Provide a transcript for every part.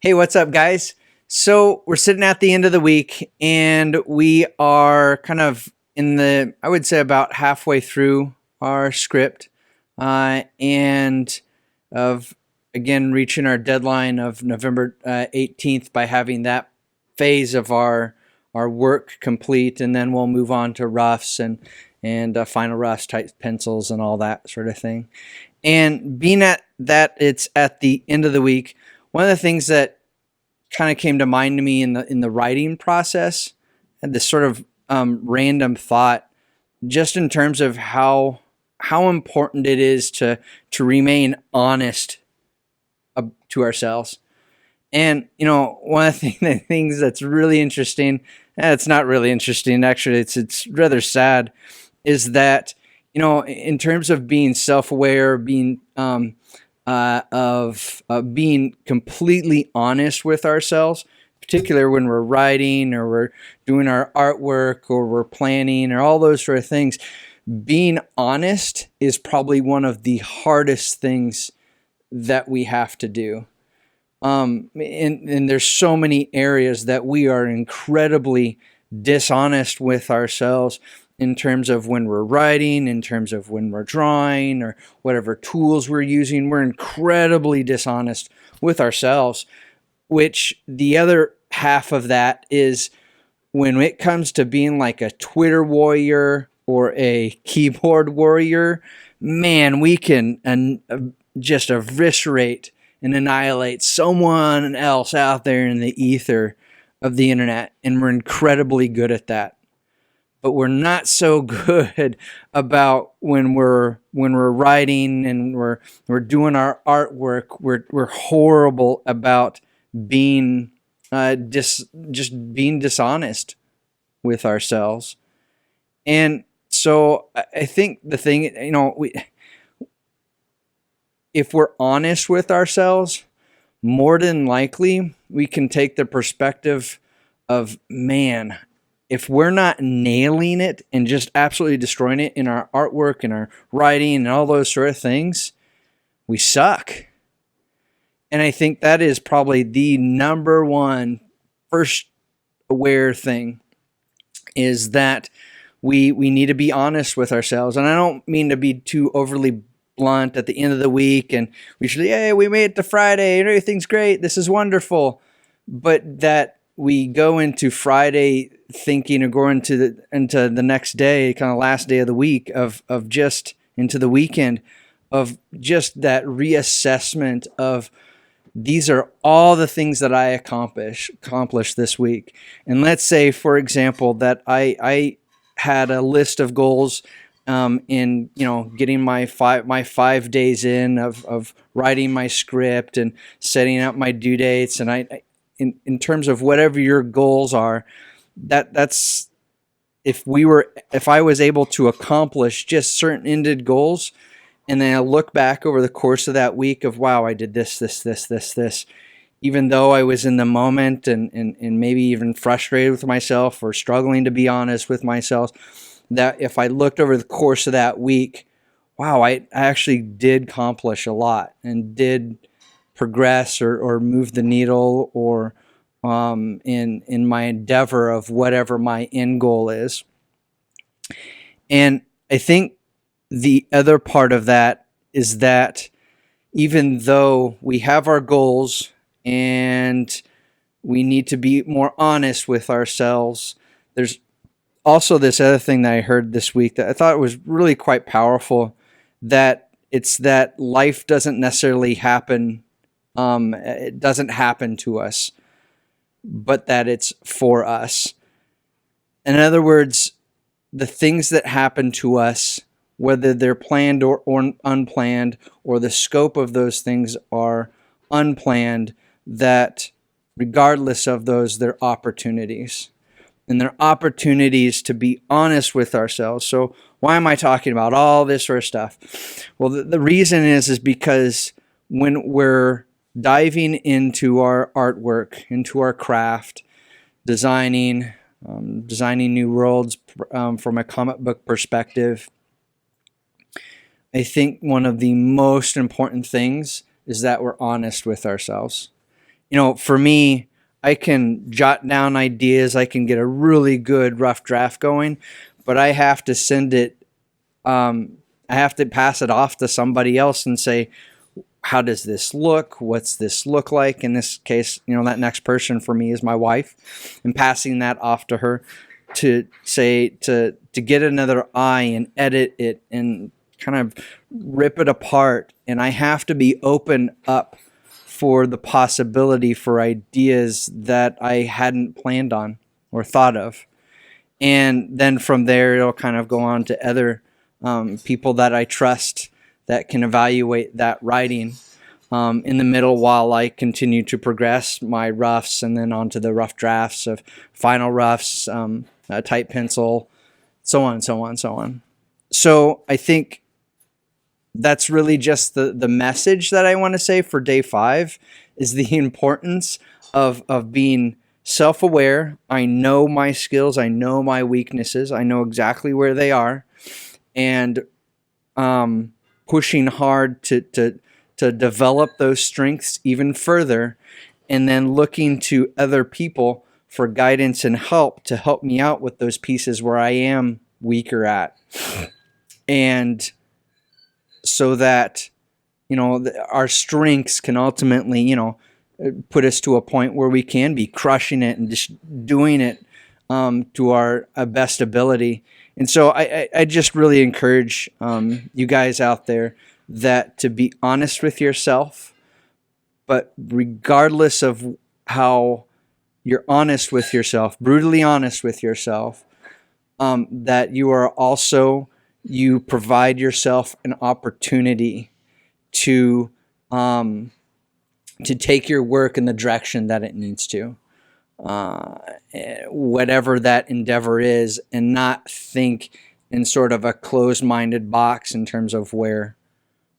Hey, what's up, guys? So we're sitting at the end of the week and we are kind of I would say about halfway through our script and of again reaching our deadline of November 18th by having that phase of our work complete, and then we'll move on to roughs and final roughs, type pencils, and all that sort of thing. And being at that, it's at the end of the week. One of the things that kind of came to mind to me in the writing process, and this sort of random thought, just in terms of how important it is to remain honest to ourselves. And one of the things that's really interesting, it's not really interesting actually, it's rather sad, is that in terms of being self-aware, being being completely honest with ourselves, particularly when we're writing or we're doing our artwork or we're planning or all those sort of things. Being honest is probably one of the hardest things that we have to do. And there's so many areas that we are incredibly dishonest with ourselves, in terms of when we're writing, in terms of when we're drawing, or whatever tools we're using. We're incredibly dishonest with ourselves, which the other half of that is when it comes to being like a Twitter warrior or a keyboard warrior. Man, we can just eviscerate and annihilate someone else out there in the ether of the internet, and we're incredibly good at that. But we're not so good about when we're writing and we're doing our artwork. We're horrible about being just being dishonest with ourselves. And so I think the thing, if we're honest with ourselves, more than likely we can take the perspective of, man, if we're not nailing it and just absolutely destroying it in our artwork and our writing and all those sort of things, we suck. And I think that is probably the number one first aware thing, is that we need to be honest with ourselves. And I don't mean to be too overly blunt at the end of the week and we should, hey, we made it to Friday and everything's great, this is wonderful. But that we go into Friday thinking, or go into the next day, kind of last day of the week, of just into the weekend, of just that reassessment of, these are all the things that I accomplished this week. And let's say, for example, that I had a list of goals in getting my 5 days in of writing my script and setting up my due dates, and I in terms of whatever your goals are, that's if I was able to accomplish just certain ended goals, and then I look back over the course of that week of, wow, I did this, even though I was in the moment and maybe even frustrated with myself or struggling to be honest with myself, that if I looked over the course of that week, wow, I actually did accomplish a lot and did progress or move the needle, or in my endeavor of whatever my end goal is. And I think the other part of that is that even though we have our goals and we need to be more honest with ourselves, there's also this other thing that I heard this week that I thought was really quite powerful, that it's that life doesn't necessarily happen, it doesn't happen to us, but that it's for us. In other words, the things that happen to us, whether they're planned or unplanned, or the scope of those things are unplanned, that regardless of those, they're opportunities. And they're opportunities to be honest with ourselves. So why am I talking about all this sort of stuff? Well, the reason is because when we're diving into our artwork, into our craft, designing new worlds from a comic book perspective, I think one of the most important things is that we're honest with ourselves. for me, I can jot down ideas. I can get a really good rough draft going, but I have to send it. I have to pass it off to somebody else and say, how does this look? What's this look like? In this case, that next person for me is my wife, and passing that off to her to say, to get another eye and edit it and kind of rip it apart. And I have to be open up for the possibility for ideas that I hadn't planned on or thought of. And then from there, it'll kind of go on to other people that I trust that can evaluate that writing in the middle while I continue to progress my roughs, and then onto the rough drafts of final roughs, type pencil, so on, so on, so on. So I think that's really just the message that I want to say for day 5 is the importance of being self-aware. I know my skills. I know my weaknesses. I know exactly where they are, and pushing hard to develop those strengths even further, and then looking to other people for guidance and help to help me out with those pieces where I am weaker at. And so that, our strengths can ultimately, put us to a point where we can be crushing it and just doing it to our best ability. And so I just really encourage you guys out there that to be honest with yourself, but regardless of how you're honest with yourself, brutally honest with yourself, that you provide yourself an opportunity to take your work in the direction that it needs to, whatever that endeavor is, and not think in sort of a closed-minded box in terms of where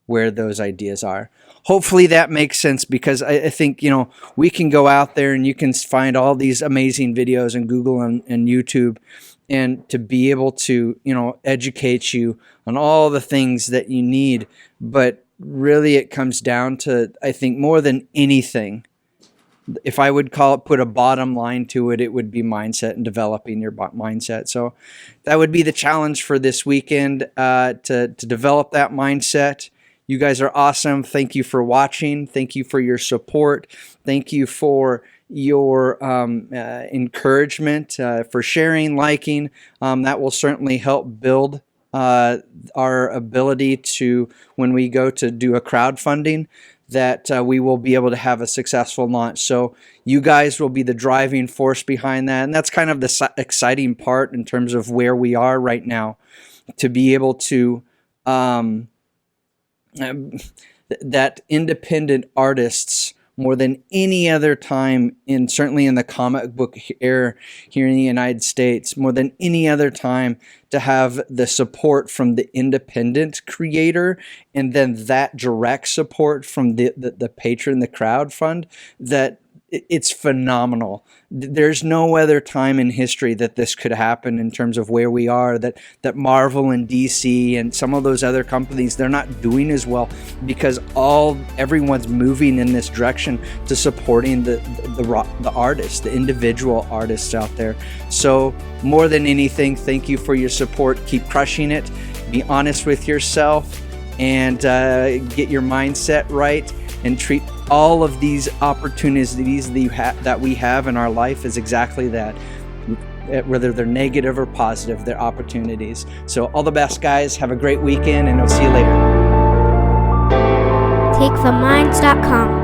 those ideas are. Hopefully that makes sense, because I think, we can go out there and you can find all these amazing videos on Google and YouTube, and to be able to, educate you on all the things that you need. But really it comes down to, I think, more than anything, if I would put a bottom line to it, it would be mindset and developing your mindset. So that would be the challenge for this weekend, to develop that mindset. You guys are awesome. Thank you for watching. Thank you for your support. Thank you for your encouragement, for sharing, liking. That will certainly help build our ability to, when we go to do a crowdfunding, that we will be able to have a successful launch. So you guys will be the driving force behind that. And that's kind of the exciting part in terms of where we are right now, to be able to that independent artists, more than any other time, certainly in the comic book era here in the United States, more than any other time, to have the support from the independent creator, and then that direct support from the patron, the crowd fund, that it's phenomenal. There's no other time in history that this could happen in terms of where we are, that Marvel and DC and some of those other companies, they're not doing as well, because everyone's moving in this direction to supporting the artists, the individual artists out there. So more than anything, thank you for your support. Keep crushing it. Be honest with yourself, and get your mindset right, and treat all of these opportunities that we have in our life as exactly that. Whether they're negative or positive, they're opportunities. So all the best, guys. Have a great weekend, and I'll see you later. TikvahMinds.com